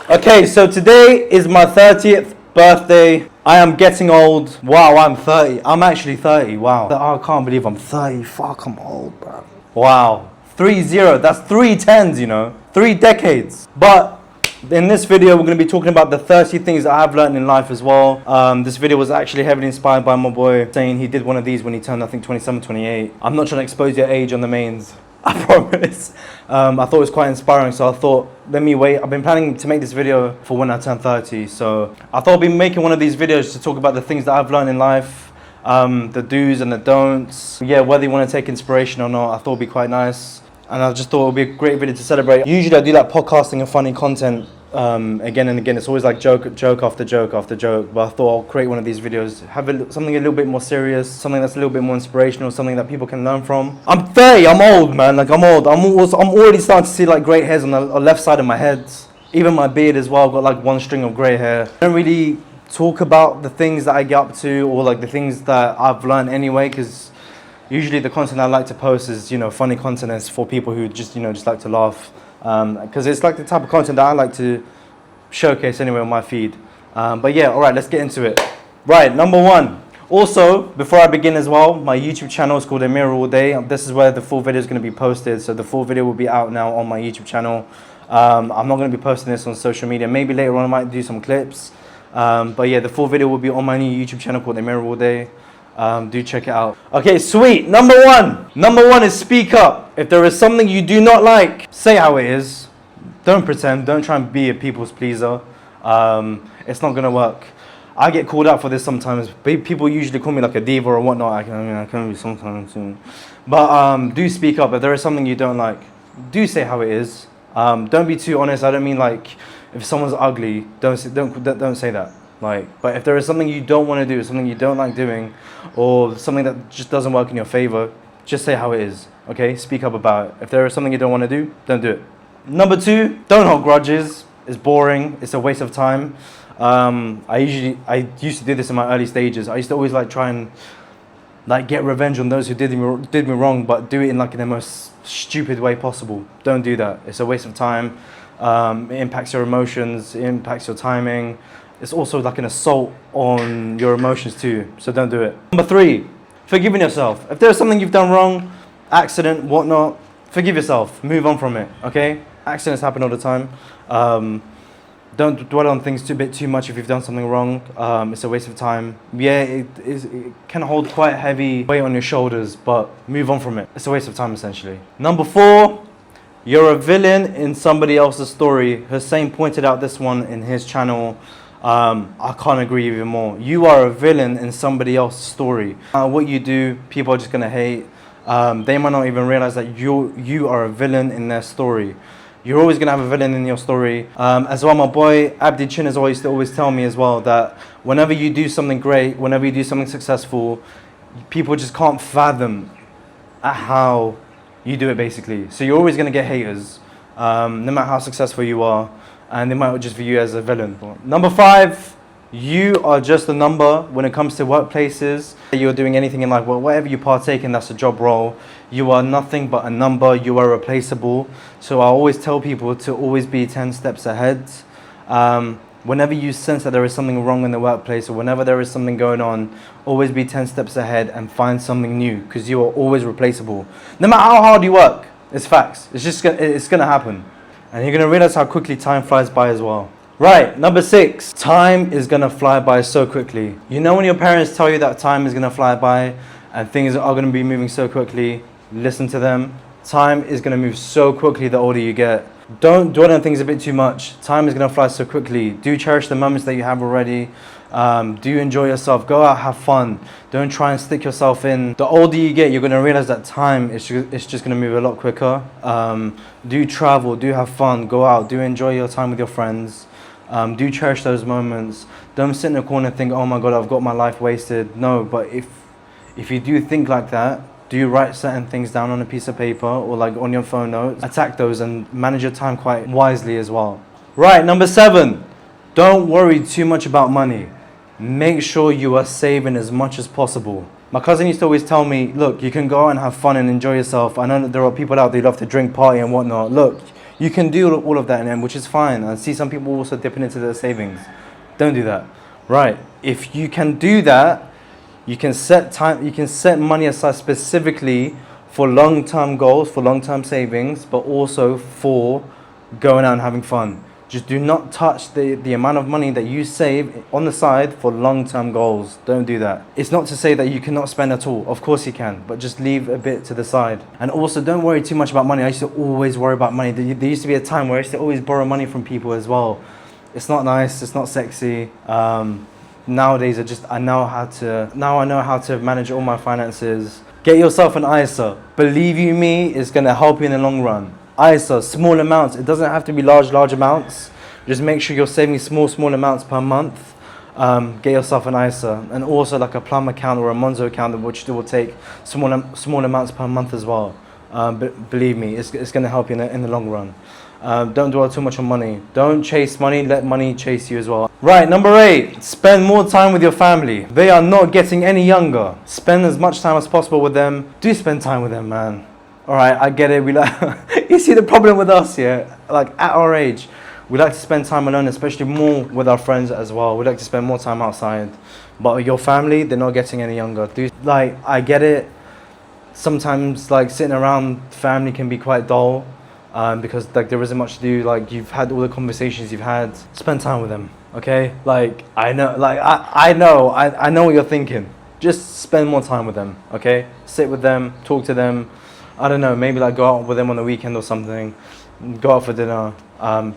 Okay, so today is my 30th birthday. I am getting old. Wow, I'm 30. I'm actually 30. Wow. I can't believe I'm 30. Fuck, I'm old, bro. Wow. 30. That's 3 10s, you know. 3 decades. But in this video, we're going to be talking about the 30 things that I've learned in life as well. This video was actually heavily inspired by my boy saying he did one of these when he turned, I think, 27, 28. I'm not trying to expose your age on the mains. I promise. I thought it was quite inspiring, so I thought, let me wait. I've been planning to make this video for when I turn 30, so I thought I'd be making one of these videos to talk about the things that I've learned in life, the do's and the don'ts. Yeah, whether you want to take inspiration or not, I thought it'd be quite nice. And I just thought it would be a great video to celebrate. Usually I do like podcasting and funny content again and again. It's always like joke after joke after joke. But I thought I'll create one of these videos, have something a little bit more serious, something that's a little bit more inspirational, something that people can learn from. I'm 30, I'm old, man. Like I'm old. I'm already starting to see like grey hairs on the left side of my head. Even my beard as well. I've got like one string of grey hair. I don't really talk about the things that I get up to or like the things that I've learned anyway, because usually the content I like to post is, you know, funny content. It's for people who just, you know, just like to laugh. Because it's like the type of content that I like to showcase anyway on my feed. But yeah, all right, let's get into it. Right, number one. Also, before I begin as well, my YouTube channel is called Amir All Day. This is where the full video is going to be posted. So the full video will be out now on my YouTube channel. I'm not going to be posting this on social media. Maybe later on I might do some clips. But yeah, the full video will be on my new YouTube channel called Amir All Day. Do check it out. Okay, sweet. Number one is speak up. If there is something you do not like, say how it is. Don't pretend. Don't try and be a people's pleaser. It's not gonna work. I get called out for this sometimes. People usually call me like a diva or whatnot. I can be sometimes soon. But do speak up. If there is something you don't like, do say how it is. Don't be too honest. I don't mean like if someone's ugly, don't say that. Like, but if there is something you don't want to do, something you don't like doing, or something that just doesn't work in your favor, just say how it is, okay? Speak up about it. If there is something you don't want to do, don't do it. Number two, don't hold grudges. It's boring. It's a waste of time. I used to do this in my early stages. I used to always like try and like get revenge on those who did me wrong, but do it in like in the most stupid way possible. Don't do that. It's a waste of time. It impacts your emotions. It impacts your timing. It's also like an assault on your emotions too, so don't do it. Number three, forgiving yourself. If there's something you've done wrong, accident, whatnot, forgive yourself, move on from it, okay? Accidents happen all the time. Don't dwell on things too much if you've done something wrong. It's a waste of time. Yeah, it can hold quite heavy weight on your shoulders, but move on from it. It's a waste of time essentially. Number four, you're a villain in somebody else's story. Hussein pointed out this one in his channel. I can't agree even more. You are a villain in somebody else's story. What you do, people are just gonna hate. They might not even realize that you are a villain in their story. You're always gonna have a villain in your story. As well, my boy Abdi Chin has always tell me as well that whenever you do something great, whenever you do something successful, people just can't fathom at how you do it basically. So you're always gonna get haters, no matter how successful you are. And they might just view you as a villain. Number five, you are just a number when it comes to workplaces. You're doing anything in life, well, whatever you partake in, that's a job role. You are nothing but a number. You are replaceable. So I always tell people to always be 10 steps ahead. Whenever you sense that there is something wrong in the workplace or whenever there is something going on, always be 10 steps ahead and find something new, because you are always replaceable. No matter how hard you work, it's facts. It's gonna happen. And you're going to realize how quickly time flies by as well. Right, number six. Time is going to fly by so quickly. You know when your parents tell you that time is going to fly by and things are going to be moving so quickly, listen to them. Time is going to move so quickly the older you get. Don't dwell on things a bit too much. Time is going to fly so quickly. Do cherish the moments that you have already. Do enjoy yourself. Go out, have fun. Don't try and stick yourself in. The older you get, you're going to realize that time is just going to move a lot quicker. Do travel, do have fun, go out, do enjoy your time with your friends. Do cherish those moments. Don't sit in a corner and think, oh my God, I've got my life wasted. No, but if you do think like that, do write certain things down on a piece of paper or like on your phone notes. Attack those and manage your time quite wisely as well. Right, number seven, don't worry too much about money. Make sure you are saving as much as possible. My cousin used to always tell me, look, you can go out and have fun and enjoy yourself. I know that there are people out there who love to drink, party and whatnot. Look, You can do all of that, and which is fine. I see some people also dipping into their savings. Don't do that. Right. If you can do that, you can set time. You can set money aside specifically for long-term goals, for long-term savings, but also for going out and having fun. Just do not touch the amount of money that you save on the side for long-term goals. Don't do that. It's not to say that you cannot spend at all. Of course you can, but just leave a bit to the side. And also don't worry too much about money. I used to always worry about money. There used to be a time where I used to always borrow money from people as well. It's not nice, it's not sexy. Nowadays I know how to manage all my finances. Get yourself an ISA. Believe you me, it's gonna help you in the long run. ISA, small amounts. It doesn't have to be large amounts. Just make sure you're saving small amounts per month. Get yourself an ISA, and also like a Plum account or a Monzo account, which will take small amounts per month as well. But believe me, it's going to help you in the long run. Don't dwell too much on money. Don't chase money. Let money chase you as well. Right, number 8. Spend more time with your family. They are not getting any younger. Spend as much time as possible with them. Do spend time with them, man. All right, I get it. We like. You see the problem with us, yeah? Like at our age, we like to spend time alone, especially more with our friends as well. We like to spend more time outside. But your family, they're not getting any younger. I get it. Sometimes like sitting around family can be quite dull, because like there isn't much to do. Like you've had all the conversations you've had. Spend time with them, okay? Like I know what you're thinking. Just spend more time with them, okay? Sit with them, talk to them. I don't know, maybe like go out with them on the weekend or something. Go out for dinner.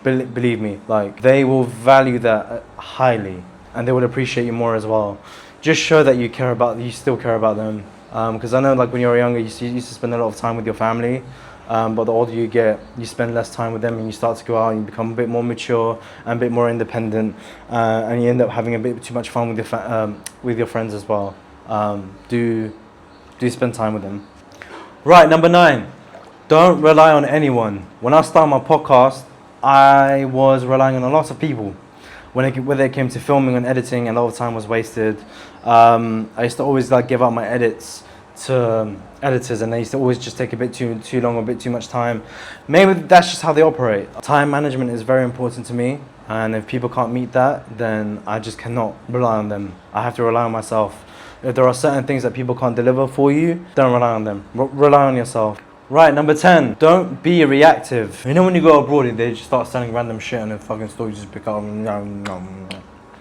Believe me, like they will value that highly, and they will appreciate you more as well. Just show that you still care about them. Because I know, like when you were younger, you used to spend a lot of time with your family, but the older you get, you spend less time with them, and you start to go out and you become a bit more mature and a bit more independent, and you end up having a bit too much fun with your friends as well. Do spend time with them. Right, number 9. Don't rely on anyone. When I started my podcast, I was relying on a lot of people. Whether it came to filming and editing, a lot of time was wasted. I used to always like give out my edits to editors, and they used to always just take a bit too long, or a bit too much time. Maybe that's just how they operate. Time management is very important to me, and if people can't meet that, then I just cannot rely on them. I have to rely on myself. If there are certain things that people can't deliver for you, don't rely on them. Rely on yourself. Right, number 10. Don't be reactive. You know when you go abroad, they just start selling random shit and the fucking store you just pick up. There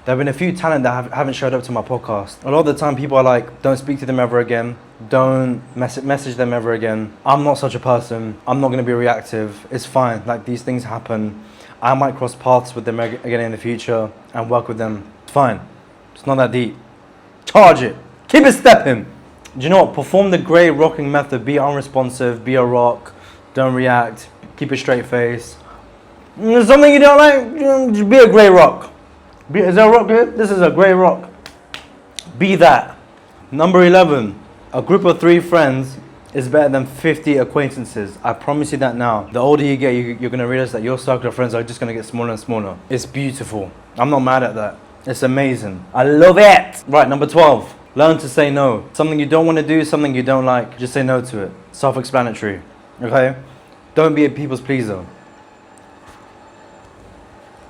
have been a few talent that haven't showed up to my podcast. A lot of the time people are like, don't speak to them ever again. Don't message them ever again. I'm not such a person. I'm not going to be reactive. It's fine. Like these things happen. I might cross paths with them again in the future and work with them. It's fine. It's not that deep. Charge it. Keep it stepping. Do you know what? Perform the grey rocking method. Be unresponsive. Be a rock. Don't react. Keep a straight face. Something you don't like? Just be a grey rock. Is there a rock here? This is a grey rock. Be that. Number 11. A group of 3 friends is better than 50 acquaintances. I promise you that now. The older you get, you're going to realize that your circle of friends are just going to get smaller and smaller. It's beautiful. I'm not mad at that. It's amazing. I love it. Right, number 12. Learn to say no. Something you don't want to do, something you don't like, just say no to it. Self-explanatory. Okay? Don't be a people's pleaser.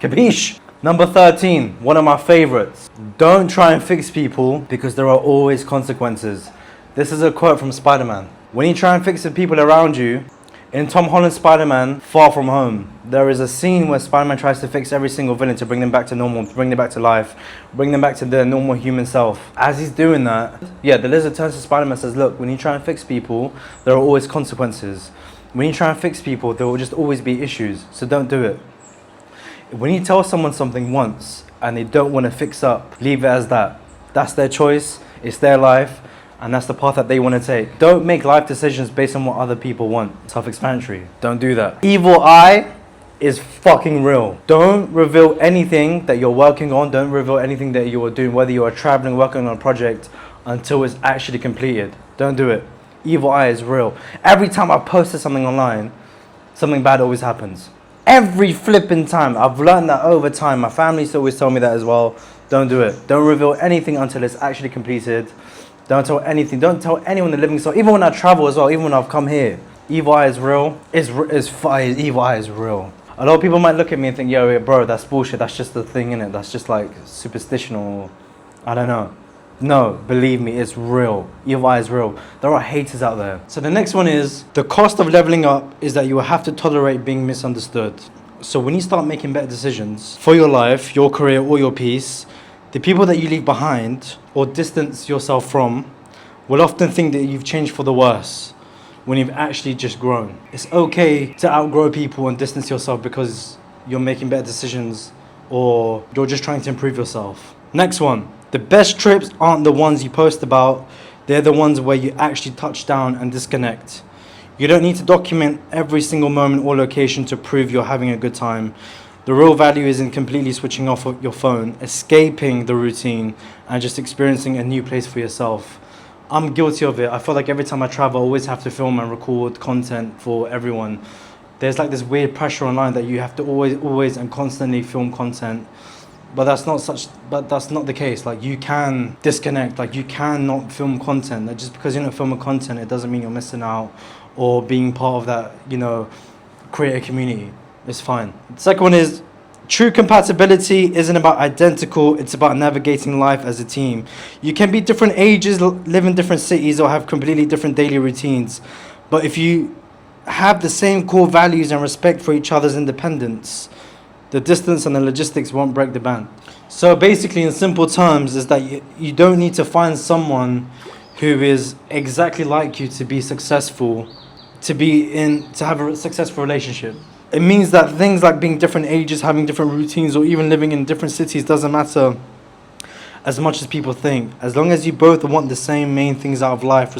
Capiche? Number 13, one of my favorites. Don't try and fix people because there are always consequences. This is a quote from Spider-Man. When you try and fix the people around you, in Tom Holland's Spider-Man, Far From Home, there is a scene where Spider-Man tries to fix every single villain to bring them back to normal, to bring them back to life, bring them back to their normal human self. As he's doing that, the lizard turns to Spider-Man and says, look, when you try and fix people, there are always consequences. When you try and fix people, there will just always be issues, so don't do it. When you tell someone something once and they don't want to fix up, leave it as that. That's their choice, it's their life, and that's the path that they want to take. Don't make life decisions based on what other people want. Self-explanatory. Don't do that. Evil eye is fucking real. Don't reveal anything that you're working on. Don't reveal anything that you are doing, whether you are traveling, working on a project, until it's actually completed. Don't do it. Evil eye is real. Every time I posted something online, something bad always happens. Every flipping time. I've learned that over time. My family used to always tell me that as well. Don't do it. Don't reveal anything until it's actually completed. Don't tell anything. Don't tell anyone the living soul. Even when I travel as well, even when I've come here, Evil eye is real. Evil eye is real. A lot of people might look at me and think, yo, bro, that's bullshit. That's just the thing, innit? That's just like superstition or I don't know. No, believe me, it's real. Evil eye is real. There are haters out there. So the next one is, the cost of leveling up is that you will have to tolerate being misunderstood. So when you start making better decisions for your life, your career, or your peace, the people that you leave behind or distance yourself from will often think that you've changed for the worse when you've actually just grown. It's okay to outgrow people and distance yourself because you're making better decisions or you're just trying to improve yourself. Next one. The best trips aren't the ones you post about. They're the ones where you actually touch down and disconnect. You don't need to document every single moment or location to prove you're having a good time. The real value is in completely switching off your phone, escaping the routine, and just experiencing a new place for yourself. I'm guilty of it. I feel like every time I travel, I always have to film and record content for everyone. There's like this weird pressure online that you have to always and constantly film content. But that's not the case. Like, you can disconnect. Like, you can not film content. Like, just because you're not filming content, it doesn't mean you're missing out or being part of that, create a community. It's fine. The second one is, true compatibility isn't about identical. It's about navigating life as a team. You can be different ages, live in different cities, or have completely different daily routines. But if you have the same core values and respect for each other's independence, the distance and the logistics won't break the band. So basically, in simple terms, is that you don't need to find someone who is exactly like you to be successful, to have a successful relationship. It means that things like being different ages, having different routines, or even living in different cities doesn't matter as much as people think. As long as you both want the same main things out of life,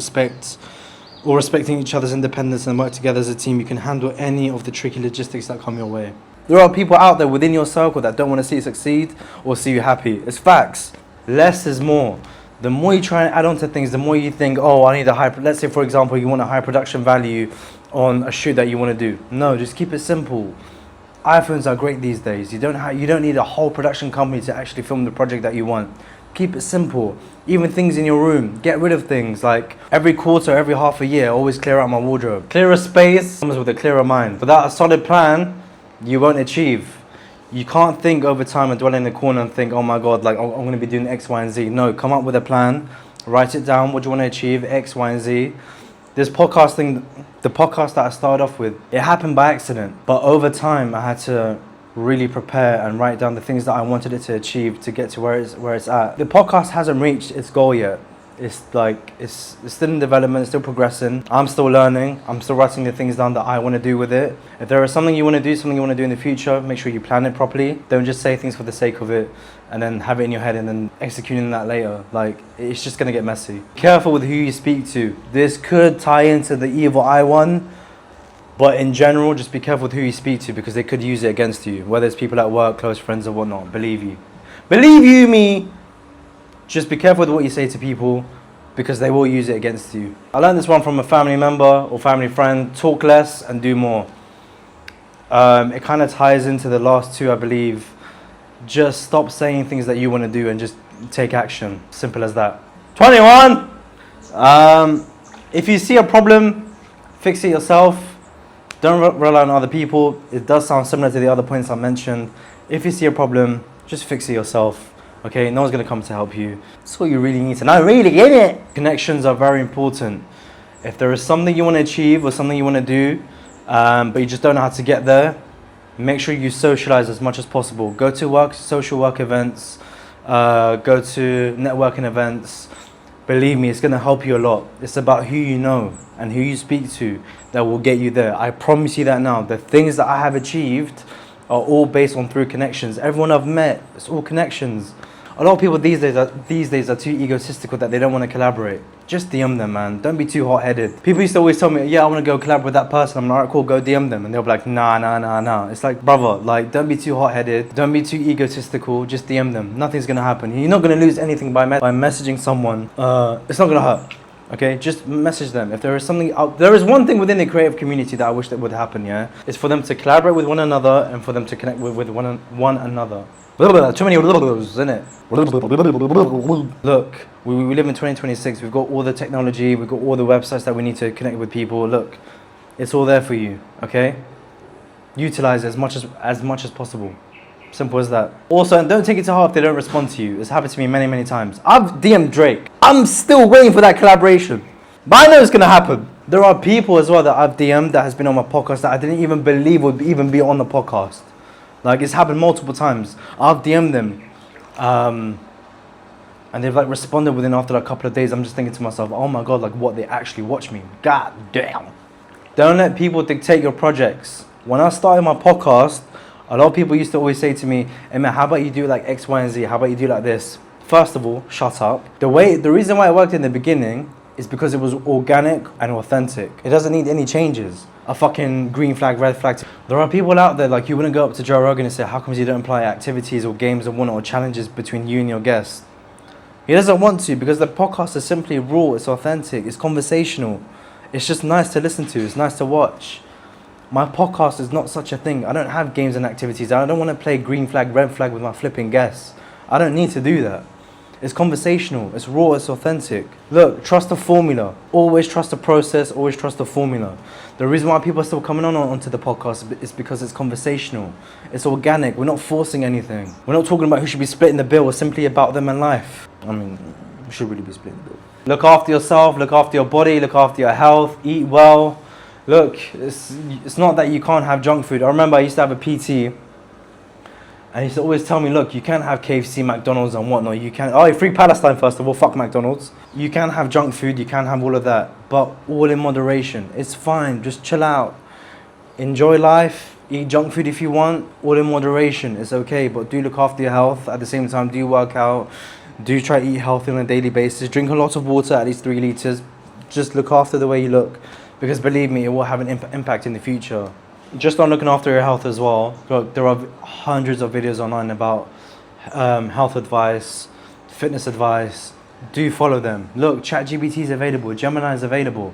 respecting each other's independence and work together as a team, you can handle any of the tricky logistics that come your way. There are people out there within your circle that don't want to see you succeed or see you happy. It's facts. Less is more. The more you try and add on to things, the more you think, oh, I need let's say, for example, you want a high production value on a shoot that you want to do. No, just keep it simple. iPhones are great these days. You don't need a whole production company to actually film the project that you want. Keep it simple. Even things in your room, get rid of things. Like every quarter, every half a year, always clear out my wardrobe. Clearer space comes with a clearer mind. Without a solid plan, you won't achieve. You can't think over time and dwell in the corner and think, oh my God, like I'm going to be doing X, Y, and Z. No, come up with a plan. Write it down. What do you want to achieve? X, Y, and Z. This podcast thing, the podcast that I started off with, it happened by accident. But over time, I had to really prepare and write down the things that I wanted it to achieve to get to where it's at. The podcast hasn't reached its goal yet. It's still in development, it's still progressing. I'm still learning. I'm still writing the things down that I want to do with it. If there is something you want to do in the future, make sure you plan it properly. Don't just say things for the sake of it and then have it in your head and then executing that later. Like, it's just going to get messy. Careful with who you speak to. This could tie into the evil eye one, but in general, just be careful with who you speak to because they could use it against you, whether it's people at work, close friends or whatnot. Believe you me. Just be careful with what you say to people because they will use it against you. I learned this one from a family member or family friend. Talk less and do more. It kind of ties into the last two, I believe. Just stop saying things that you want to do and just take action. Simple as that. 21! If you see a problem, fix it yourself. Don't rely on other people. It does sound similar to the other points I mentioned. If you see a problem, just fix it yourself. Okay, no one's going to come to help you. That's all you really need to know, really, innit? Connections are very important. If there is something you want to achieve or something you want to do, but you just don't know how to get there, make sure you socialize as much as possible. Go to social work events, go to networking events. Believe me, it's going to help you a lot. It's about who you know and who you speak to that will get you there. I promise you that now. The things that I have achieved are all based on through connections. Everyone I've met, it's all connections. A lot of people these days are too egotistical that they don't want to collaborate. Just DM them, man. Don't be too hot-headed. People used to always tell me, yeah, I want to go collaborate with that person. I'm like, alright, cool, go DM them. And they'll be like, nah. It's like, brother, like, don't be too hot-headed. Don't be too egotistical. Just DM them. Nothing's going to happen. You're not going to lose anything by messaging someone. It's not going to hurt. Okay, just message them. If there is something out, there is one thing within the creative community that I wish that would happen, yeah? It's for them to collaborate with one another and for them to connect with one another. Too many isn't it? Look, we live in 2026. We've got all the technology. We've got all the websites that we need to connect with people. Look, It's all there for you, okay? Utilize it as much as possible. Simple as that. Also, and don't take it to heart if they don't respond to you. It's happened to me many, many times. I've DM'd Drake. I'm still waiting for that collaboration. But I know it's gonna happen. There are people as well that I've DM'd that has been on my podcast that I didn't even believe would even be on the podcast. Like, it's happened multiple times. I've DM'd them. And they've like responded within after like a couple of days. I'm just thinking to myself, oh my God, like what, they actually watch me. God damn. Don't let people dictate your projects. When I started my podcast, a lot of people used to always say to me, hey man, how about you do like X, Y, and Z? How about you do like this? First of all, shut up. The reason why it worked in the beginning is because it was organic and authentic. It doesn't need any changes. A fucking green flag, red flag. There are people out there, like you wouldn't go up to Joe Rogan and say, how come you don't apply activities or games or whatnot or challenges between you and your guests? He doesn't want to, because the podcast is simply raw, it's authentic, it's conversational. It's just nice to listen to, it's nice to watch. My podcast is not such a thing. I don't have games and activities. I don't want to play green flag, red flag with my flipping guests. I don't need to do that. It's conversational, it's raw, it's authentic. Look, trust the formula. Always trust the process, always trust the formula. The reason why people are still coming onto the podcast is because it's conversational. It's organic, we're not forcing anything. We're not talking about who should be splitting the bill, it's simply about them and life. I mean, we should really be splitting the bill. Look after yourself, look after your body, look after your health, eat well. Look, it's not that you can't have junk food. I remember I used to have a PT, and he used to always tell me, look, you can't have KFC, McDonald's and whatnot. You can't, oh, free Palestine first of all, fuck McDonald's. You can have junk food, you can have all of that, but all in moderation. It's fine, just chill out. Enjoy life, eat junk food if you want, all in moderation, it's okay. But do look after your health. At the same time, do work out. Do try to eat healthy on a daily basis. Drink a lot of water, at least 3 liters. Just look after the way you look. Because believe me, it will have an impact in the future. Just on looking after your health as well. Look, there are hundreds of videos online about health advice, fitness advice. Do follow them. Look, ChatGPT is available, Gemini is available.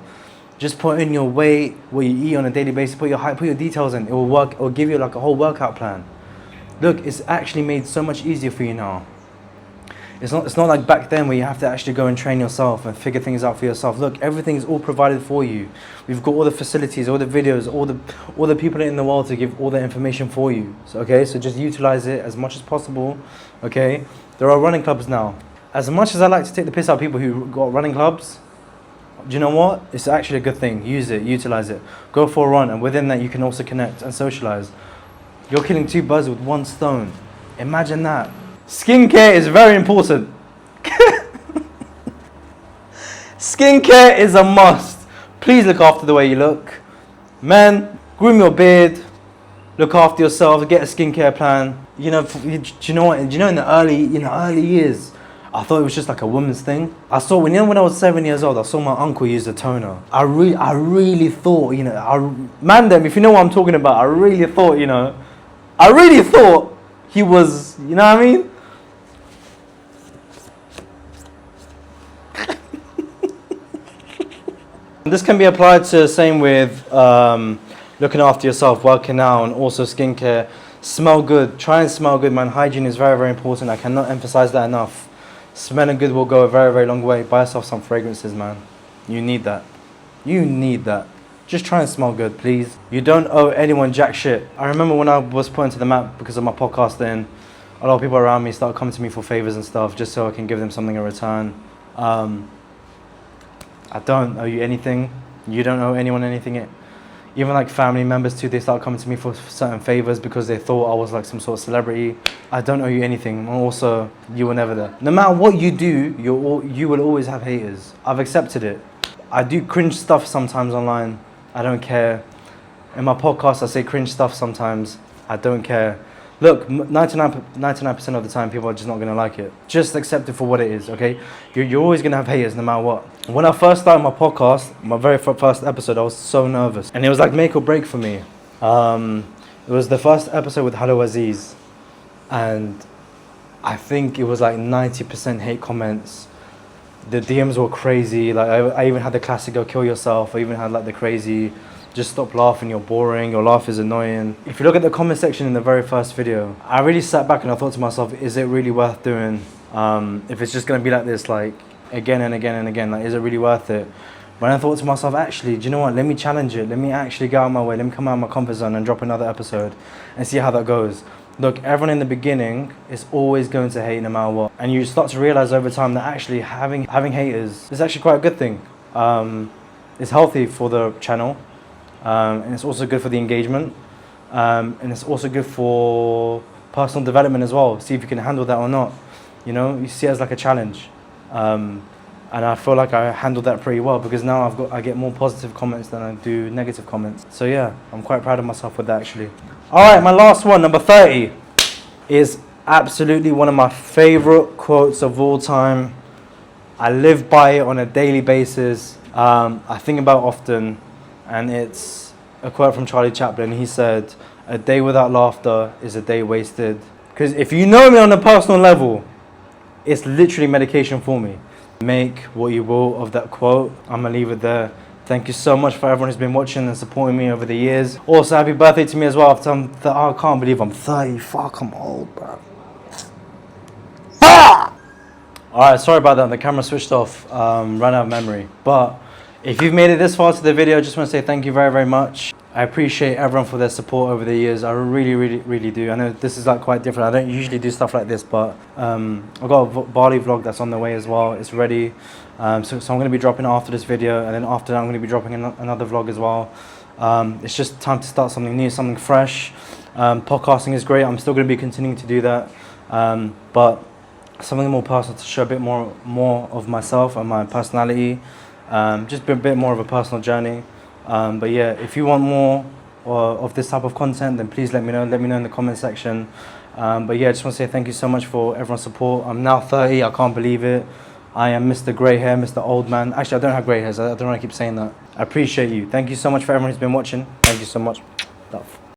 Just put in your weight, what you eat on a daily basis, put your height, put your details in. It will work. It will give you like a whole workout plan. Look, it's actually made so much easier for you now. It's not like back then where you have to actually go and train yourself and figure things out for yourself. Look, everything's all provided for you. We've got all the facilities, all the videos, all the people in the world to give all the information for you. So, okay, so just utilize it as much as possible. Okay, there are running clubs now. As much as I like to take the piss out of people who got running clubs, do you know what? It's actually a good thing. Use it, utilize it. Go for a run, and within that you can also connect and socialize. You're killing 2 birds with 1 stone. Imagine that. Skincare is very important. Skincare is a must. Please look after the way you look. Men, groom your beard. Look after yourself. Get a skincare plan. You know, do you know what? Do you know in the early years, I thought it was just like a woman's thing. I saw when I was 7 years old, I saw my uncle use a toner. I really thought, Mandem, if you know what I'm talking about, I really thought he was, you know what I mean? This can be applied to the same with looking after yourself, working out, and also skincare. Smell good. Try and smell good, man. Hygiene is very, very important. I cannot emphasize that enough. Smelling good will go a very, very long way. Buy yourself some fragrances, man. You need that. You need that. Just try and smell good, please. You don't owe anyone jack shit. I remember when I was put into the map because of my podcast, then a lot of people around me started coming to me for favors and stuff just so I can give them something in return. I don't owe you anything. You don't owe anyone anything. Even like family members too, they start coming to me for certain favors because they thought I was like some sort of celebrity. I don't owe you anything. Also, you were never there. No matter what you do, you will always have haters. I've accepted it. I do cringe stuff sometimes online. I don't care. In my podcast, I say cringe stuff sometimes. I don't care. Look, 99% of the time, people are just not going to like it. Just accept it for what it is, okay? You're always going to have haters no matter what. When I first started my podcast, my very first episode, I was so nervous. And it was like make or break for me. It was the first episode with Hello Aziz. And I think it was like 90% hate comments. The DMs were crazy. Like I even had the classic go kill yourself. I even had like the crazy just stop laughing, you're boring, your laugh is annoying. If you look at the comment section in the very first video, I really sat back and I thought to myself, is it really worth doing? If it's just going to be like this, like again and again and again, like is it really worth it? But I thought to myself, actually, do you know what? Let me challenge it. Let me actually go out of my way. Let me come out of my comfort zone and drop another episode and see how that goes. Look, everyone in the beginning is always going to hate no matter what. And you start to realize over time that actually having haters is actually quite a good thing. It's healthy for the channel. And it's also good for the engagement. And it's also good for personal development as well. See if you can handle that or not. You know, you see it as like a challenge. And I feel like I handled that pretty well because now I get more positive comments than I do negative comments. So yeah, I'm quite proud of myself with that actually. All right, my last one, number 30, is absolutely one of my favorite quotes of all time. I live by it on a daily basis. I think about it often, and it's a quote from Charlie Chaplin. He said, "A day without laughter is a day wasted." Because if you know me on a personal level, it's literally medication for me. Make what you will of that quote. I'm gonna leave it there. Thank you so much for everyone who's been watching and supporting me over the years. Also, happy birthday to me as well. I can't believe I'm 30. Fuck, I'm old, bro. Alright, sorry about that. The camera switched off. Ran out of memory. But if you've made it this far to the video, I just want to say thank you very, very much. I appreciate everyone for their support over the years. I really, really, really do. I know this is like quite different. I don't usually do stuff like this, but I've got a Bali vlog that's on the way as well. It's ready. So I'm going to be dropping it after this video, and then after that I'm going to be dropping another vlog as well. It's just time to start something new, something fresh. Podcasting is great. I'm still going to be continuing to do that. But something more personal to show a bit more of myself and my personality. Just a bit more of a personal journey. But yeah, if you want more of this type of content, then please let me know. Let me know in the comment section. But yeah, I just want to say thank you so much for everyone's support. I'm now 30. I can't believe it. I am Mr. Grey Hair, Mr. Old Man. Actually, I don't have grey hairs. I don't want to keep saying that. I appreciate you. Thank you so much for everyone who's been watching. Thank you so much.